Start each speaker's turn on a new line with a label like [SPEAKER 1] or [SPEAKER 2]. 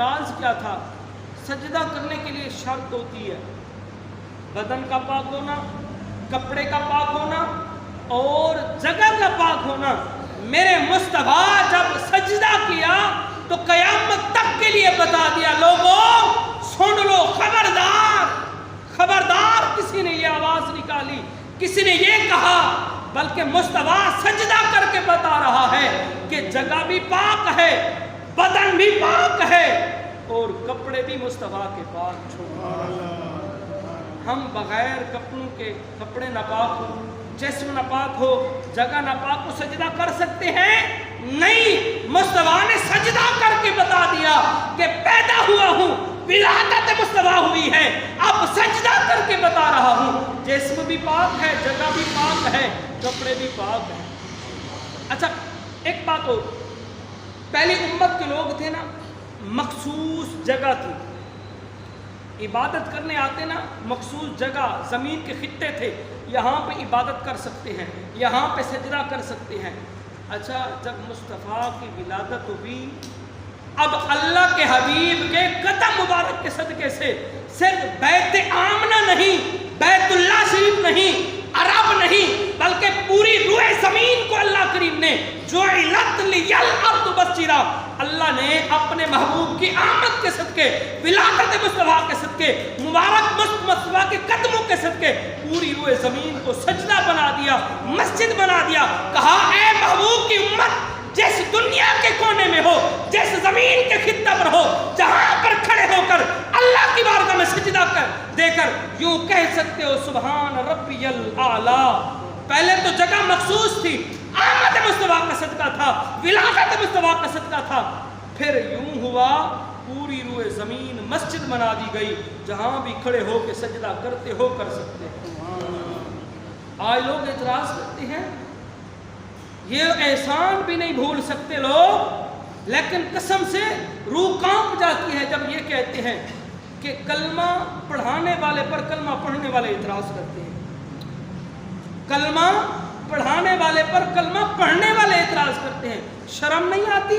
[SPEAKER 1] اعتراض کیا تھا؟ سجدہ کرنے کے لیے شرط ہوتی ہے بدن کا پاک ہونا، کپڑے کا پاک ہونا اور جگہ کا پاک ہونا۔ میرے مصطفیٰ جب سجدہ کیا تو قیامت تک کے لیے بتا دیا، لوگوں سن لو، خبردار خبردار۔ کسی نے یہ آواز نکالی، کسی نے یہ کہا، بلکہ مصطفیٰ سجدہ کر کے بتا رہا ہے کہ جگہ بھی پاک ہے، بدن بھی پاک ہے اور کپڑے بھی مصطفیٰ کے پاک چھوڑ۔ ہم بغیر کپڑوں کے، کپڑے ناپاک ہو، جسم ناپاک ہو، جگہ ناپاک ہو، سجدہ کر سکتے ہیں؟ نہیں، مصطفیٰ نے سجدہ کر کے بتا دیا کہ پیدا ہوا ہوں، ولادت مصطفیٰ ہوئی ہے، اب سجدہ کر کے بتا رہا ہوں جسم بھی پاک ہے، جگہ بھی پاک ہے، کپڑے بھی پاک ہیں۔ اچھا ایک بات ہو، پہلی امت کے لوگ تھے نا، مخصوص جگہ تھی، عبادت کرنے آتے نا، مخصوص جگہ، زمین کے خطے تھے، یہاں پہ عبادت کر سکتے ہیں، یہاں پہ سجدہ کر سکتے ہیں۔ اچھا جب مصطفیٰ کی ولادت ہوئی، اب اللہ کے حبیب کے قدم مبارک کے صدقے سے صرف بیت آمنہ نہیں، بیت اللہ شریف نہیں، عرب نہیں، بلکہ پوری روئے زمین کو اللہ کریم نے جعلت لیل ارض بصیرا، اللہ نے اپنے محبوب کی آمد کے صدقے، ولادت مصطفیٰ کے صدقے، مبارک مصطفیٰ کے قدموں کے صدقے پوری روئے زمین کو سجدہ بنا دیا، مسجد بنا دیا۔ کہا اے محبوب کی امت، جس دنیا کے کونے میں ہو، جس زمین کے خطہ پر ہو، جہاں پر کھڑے ہو کر اللہ کی بارگاہ میں سجدہ دے کر یوں کہہ سکتے ہو سبحان ربی الاعلیٰ۔ پہلے تو جگہ مخصوص تھی، آمد مصطفیٰ کا صدقہ تھا، ولادت مصطفیٰ کا صدقہ تھا، پھر یوں ہوا پوری روئے زمین مسجد بنا دی گئی، جہاں بھی کھڑے ہو کے سجدہ کرتے ہو کر سکتے ہیں۔ آج لوگ اعتراض کرتے ہیں، یہ احسان بھی نہیں بھول سکتے لوگ، لیکن قسم سے روح کانپ جاتی ہے جب یہ کہتے ہیں کہ کلمہ پڑھانے والے پر کلمہ پڑھنے والے اعتراض کرتے ہیں، کلمہ پڑھانے والے پر کلمہ پڑھنے والے اعتراض کرتے ہیں۔ شرم نہیں آتی؟